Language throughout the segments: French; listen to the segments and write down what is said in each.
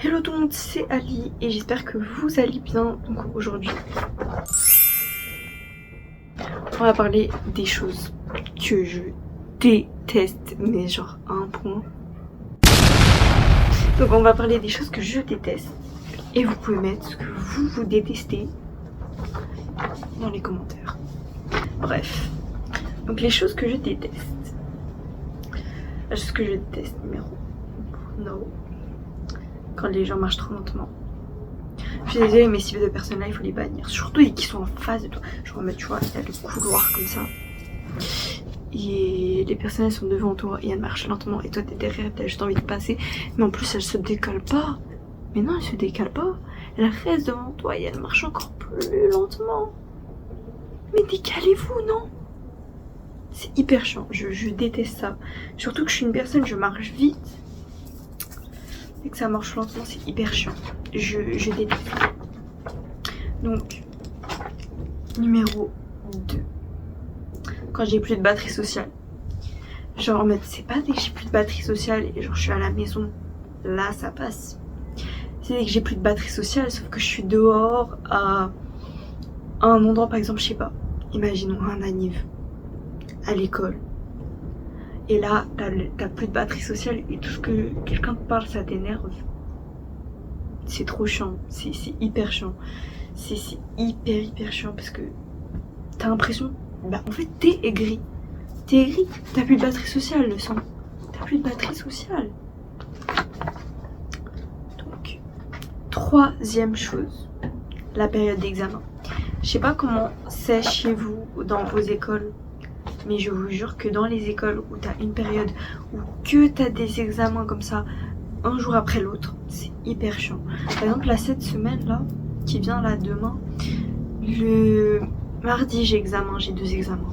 Hello tout le monde, c'est Ali et j'espère que vous allez bien. Donc aujourd'hui, on va parler des choses que je déteste, mais genre à un point. Donc on va parler des choses que je déteste et vous pouvez mettre ce que vous détestez dans les commentaires. Bref, donc les choses que je déteste. La chose que je déteste, numéro 1. Quand les gens marchent trop lentement. Je suis désolée, mais ces deux personnes-là, il faut les bannir. Surtout les qui sont en face de toi. Genre, en mode, tu vois, il y a le couloir comme ça. Et les personnes, elles sont devant toi et elles marchent lentement. Et toi, t'es derrière, t'as juste envie de passer. Mais en plus, elles se décalent pas. Mais non, elles se décalent pas. Elles restent devant toi et elles marchent encore plus lentement. Mais décalez-vous, non? C'est hyper chiant. Je déteste ça. Surtout que je suis une personne, je marche vite. Et que ça marche lentement, c'est hyper chiant. Je déteste. Donc, numéro 2. Quand j'ai plus de batterie sociale. Genre, en mode, c'est pas dès que j'ai plus de batterie sociale et genre je suis à la maison, là ça passe. C'est dès que j'ai plus de batterie sociale, sauf que je suis dehors à un endroit, par exemple, je sais pas, imaginons un anniv à l'école. Et là, t'as plus de batterie sociale et tout ce que quelqu'un te parle, ça t'énerve. C'est trop chiant, c'est hyper chiant. C'est hyper chiant parce que t'as l'impression, bah en fait t'es aigri. T'es aigri, t'as plus de batterie sociale le sang. T'as plus de batterie sociale. Donc, troisième chose, la période d'examen. Je sais pas comment c'est chez vous dans vos écoles. Mais je vous jure que dans les écoles où t'as une période où que t'as des examens comme ça, un jour après l'autre, c'est hyper chiant. Par exemple, là, cette semaine là, qui vient là demain, le mardi j'ai examen, j'ai 2 examens.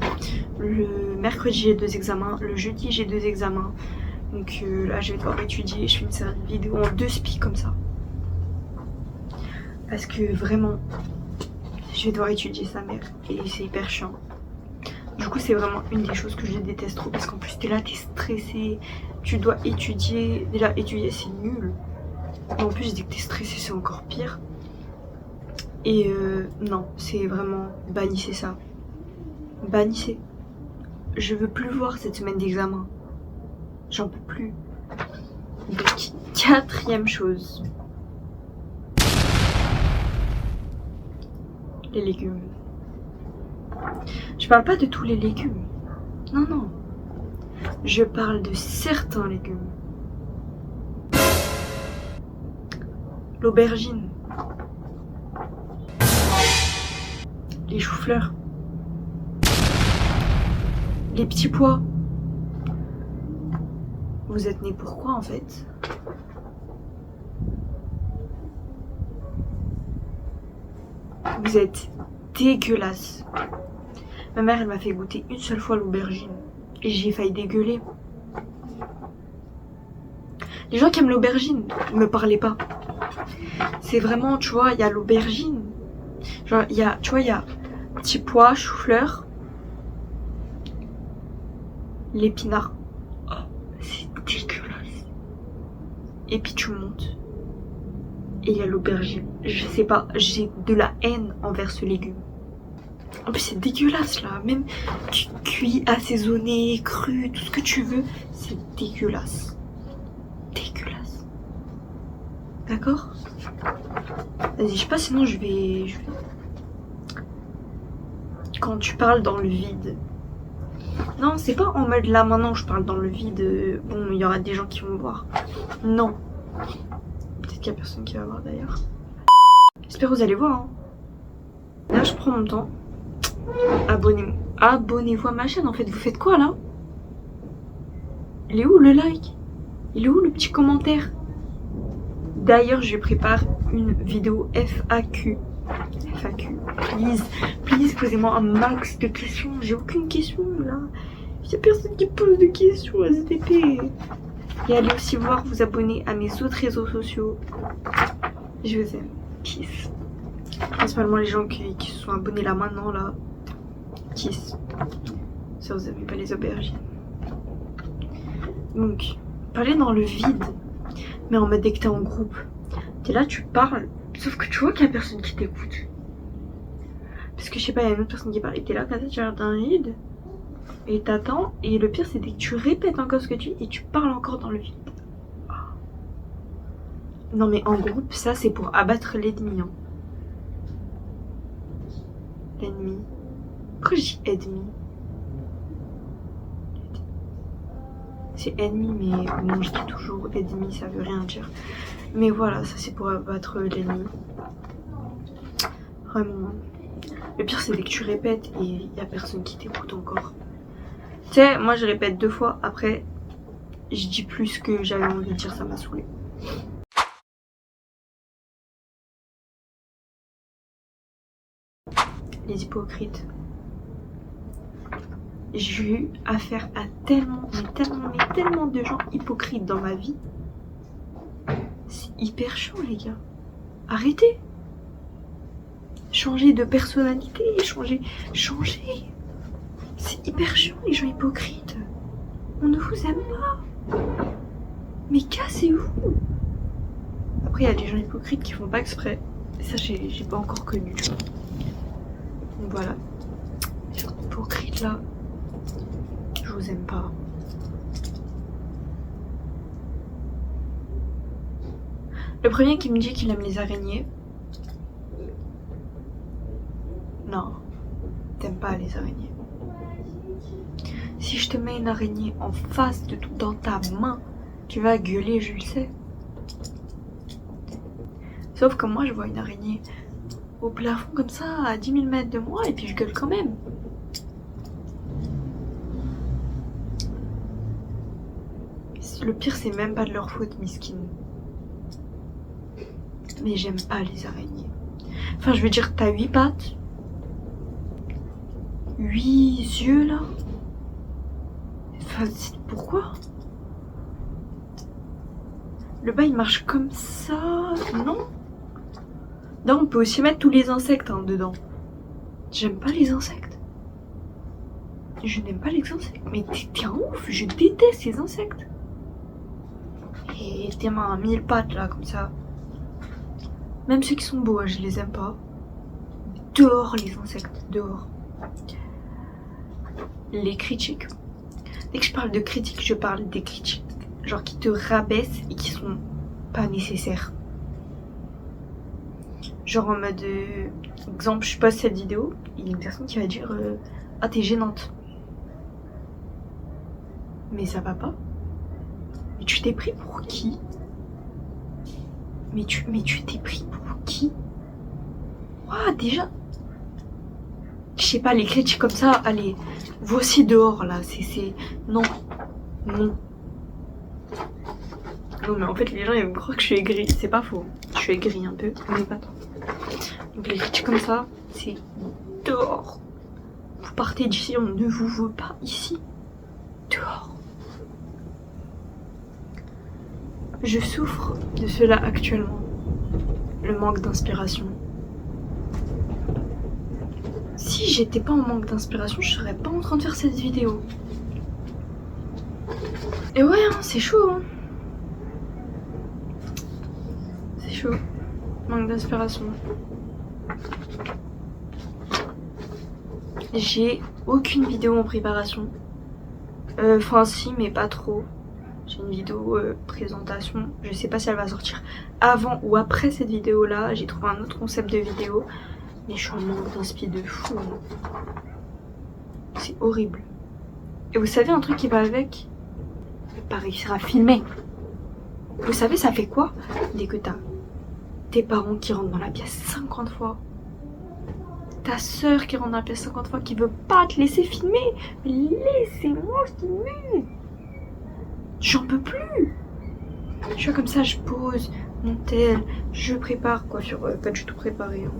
Le mercredi j'ai 2 examens, le jeudi j'ai 2 examens. Donc là je vais devoir étudier, je fais une série de vidéos en 2 spies comme ça. Parce que vraiment, je vais devoir étudier sa mère et c'est hyper chiant. Du coup, c'est vraiment une des choses que je déteste trop parce qu'en plus, t'es là, t'es stressé, tu dois étudier. Déjà, étudier, c'est nul. Mais en plus, dès que t'es stressé, c'est encore pire. Et non, c'est vraiment, bannissez ça. Bannissez. Je veux plus voir cette semaine d'examen. J'en peux plus. Donc, quatrième chose. Les légumes. Je parle pas de tous les légumes. Non, non. Je parle de certains légumes. L'aubergine. Les choux-fleurs. Les petits pois. Vous êtes nés pourquoi en fait? Vous êtes dégueulasse. Ma mère, elle m'a fait goûter une seule fois l'aubergine. Et j'ai failli dégueuler. Les gens qui aiment l'aubergine, ne me parlez pas. C'est vraiment, tu vois, il y a l'aubergine. Genre, il y a, tu vois, il y a petits pois, chou-fleur, l'épinard. Oh, c'est dégueulasse. Et puis tu montes. Et il y a l'aubergine. Je sais pas, j'ai de la haine envers ce légume. En plus c'est dégueulasse là, même cuit, assaisonné, cru, tout ce que tu veux, c'est dégueulasse. Dégueulasse. D'accord? Vas-y, je sais pas, sinon je vais... Quand tu parles dans le vide. Non, c'est pas en mode là maintenant je parle dans le vide, bon il y aura des gens qui vont me voir. Non. Peut-être qu'il y a personne qui va voir d'ailleurs. J'espère que vous allez voir. Hein. Là je prends mon temps. Abonnez-vous à ma chaîne en fait. Vous faites quoi là? Il est où le like? Il est où le petit commentaire? D'ailleurs je prépare une vidéo FAQ. Please posez-moi un max de questions. J'ai aucune question là. Il y a personne qui pose de questions STP. Et allez aussi vous abonner à mes autres réseaux sociaux. Je vous aime. Peace. Principalement les gens qui se sont abonnés là maintenant là. Kiss. Ça vous aimez pas les aubergines. Donc, parler dans le vide, mais en mode dès que t'es en groupe. T'es là, tu parles, sauf que tu vois qu'il y a personne qui t'écoute. Parce que je sais pas, il y a une autre personne qui parle, et t'es là, comme ça, tu regardes un vide, et t'attends, et le pire c'est que tu répètes encore ce que tu dis, et tu parles encore dans le vide. Non mais en groupe, ça c'est pour abattre l'ennemi. Hein. L'ennemi. Pourquoi je dis ennemi? C'est ennemi, mais bon, je dis toujours ennemi, ça veut rien dire. Mais voilà, ça c'est pour abattre l'ennemi. Vraiment. Le pire c'est dès que tu répètes et il y a personne qui t'écoute encore. Tu sais, moi je répète 2 fois, après je dis plus ce que j'avais envie de dire, ça m'a saoulé. Les hypocrites. J'ai eu affaire à tellement de gens hypocrites dans ma vie. C'est hyper chaud les gars. Arrêtez. Changez de personnalité, changez. C'est hyper chiant les gens hypocrites. On ne vous aime pas. Mais cassez-vous. Après il y a des gens hypocrites qui font pas exprès. Et ça j'ai pas encore connu. Donc voilà. Les gens hypocrites là, je vous aime pas. Le premier qui me dit qu'il aime les araignées. Non, t'aimes pas les araignées. Si je te mets une araignée en face de tout dans ta main, tu vas gueuler, je le sais. Sauf que moi, je vois une araignée au plafond comme ça, à 10 000 mètres de moi, et puis je gueule quand même. Le pire, c'est même pas de leur faute, miskine. Mais j'aime pas les araignées. Enfin, je veux dire, t'as 8 pattes. 8 yeux là. Enfin, pourquoi? Le bas il marche comme ça, non? Non, on peut aussi mettre tous les insectes hein, dedans. J'aime pas les insectes. Je n'aime pas les insectes. Mais t'es un ouf, je déteste les insectes. Et tes mains à 1000 pattes là, comme ça. Même ceux qui sont beaux, hein, je les aime pas. Dehors les insectes, dehors. Les critiques. Dès que je parle de critiques, je parle des critiques. Genre qui te rabaissent et qui sont pas nécessaires. Genre en mode... exemple, je poste cette vidéo, il y a une personne qui va dire ah t'es gênante. Mais ça va pas. Mais tu t'es pris pour qui? Mais tu t'es pris pour qui? Ouah, déjà... Je sais pas, les critiques comme ça, allez, voici dehors là, c'est... Non. Non. Non mais en fait les gens ils me croient que je suis aigrie, c'est pas faux. Je suis aigrie un peu, mais pas trop. Donc les critiques comme ça, c'est dehors. Vous partez d'ici, on ne vous veut pas ici. Dehors. Je souffre de cela actuellement. Le manque d'inspiration. Si j'étais pas en manque d'inspiration, je serais pas en train de faire cette vidéo. Et ouais, hein, c'est chaud. Hein. C'est chaud. Manque d'inspiration. J'ai aucune vidéo en préparation. Enfin si, mais pas trop. J'ai une vidéo présentation. Je sais pas si elle va sortir avant ou après cette vidéo là. J'ai trouvé un autre concept de vidéo. Mais je suis en manque d'inspi de fou. C'est horrible. Et vous savez un truc qui va avec? Pas réussir à filmer. Vous savez ça fait quoi? Dès que t'as tes parents qui rentrent dans la pièce 50 fois. Ta soeur qui rentre dans la pièce 50 fois, qui veut pas te laisser filmer. Mais laissez-moi filmer. J'en peux plus. Je suis comme ça, je pose mon tel, je prépare quoi sur pas du tout préparé. Hein.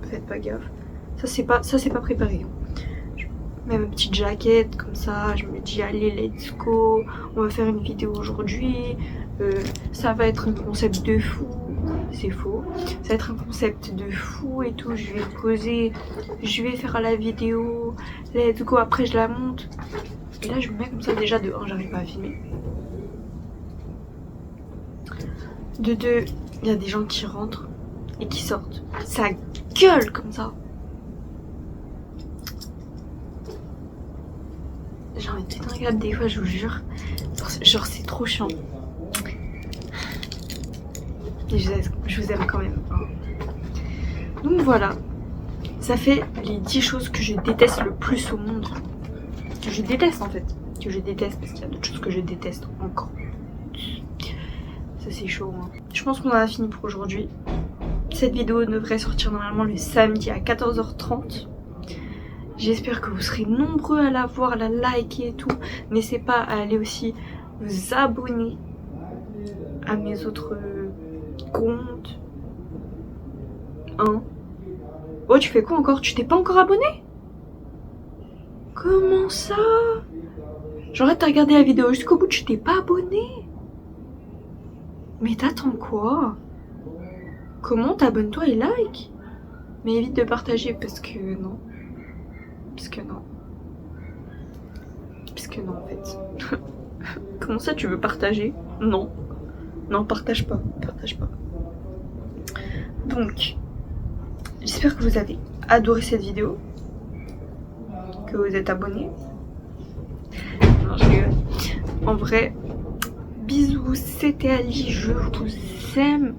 Faites pas gaffe. Ça c'est pas préparé. Hein. Je mets ma petite jaquette comme ça, je me dis allez let's go, on va faire une vidéo aujourd'hui. Ça va être un concept de fou. C'est faux. Ça va être un concept de fou et tout. Je vais poser, je vais faire la vidéo. Let's go. Après je la monte. Et là je me mets comme ça déjà de 1 j'arrive pas à filmer. De 2 il y a des gens qui rentrent et qui sortent. Ça gueule comme ça. J'ai envie de péter un câble des fois, je vous jure. Genre c'est trop chiant. Et je vous aime quand même. Hein. Donc voilà. Ça fait les 10 choses que je déteste le plus au monde. Que je déteste en fait. Que je déteste parce qu'il y a d'autres choses que je déteste encore. Ça c'est chaud. Hein. Je pense qu'on en a fini pour aujourd'hui. Cette vidéo devrait sortir normalement le samedi à 14h30. J'espère que vous serez nombreux à la voir, à la liker et tout. N'hésitez pas à aller aussi vous abonner à mes autres comptes. Hein? Oh, tu fais quoi encore? Tu t'es pas encore abonné? Comment ça? J'aurais t'as regardé la vidéo jusqu'au bout, tu t'es pas abonné? Mais t'attends quoi? Comment? T'abonnes-toi et like? Mais évite de partager parce que non. Parce que non. Parce que non en fait. Comment ça tu veux partager? Non. Non, partage pas. Partage pas. Donc, j'espère que vous avez adoré cette vidéo. Que vous êtes abonnés. Non, je rigole. En vrai, bisous, c'était Ali, je vous aime.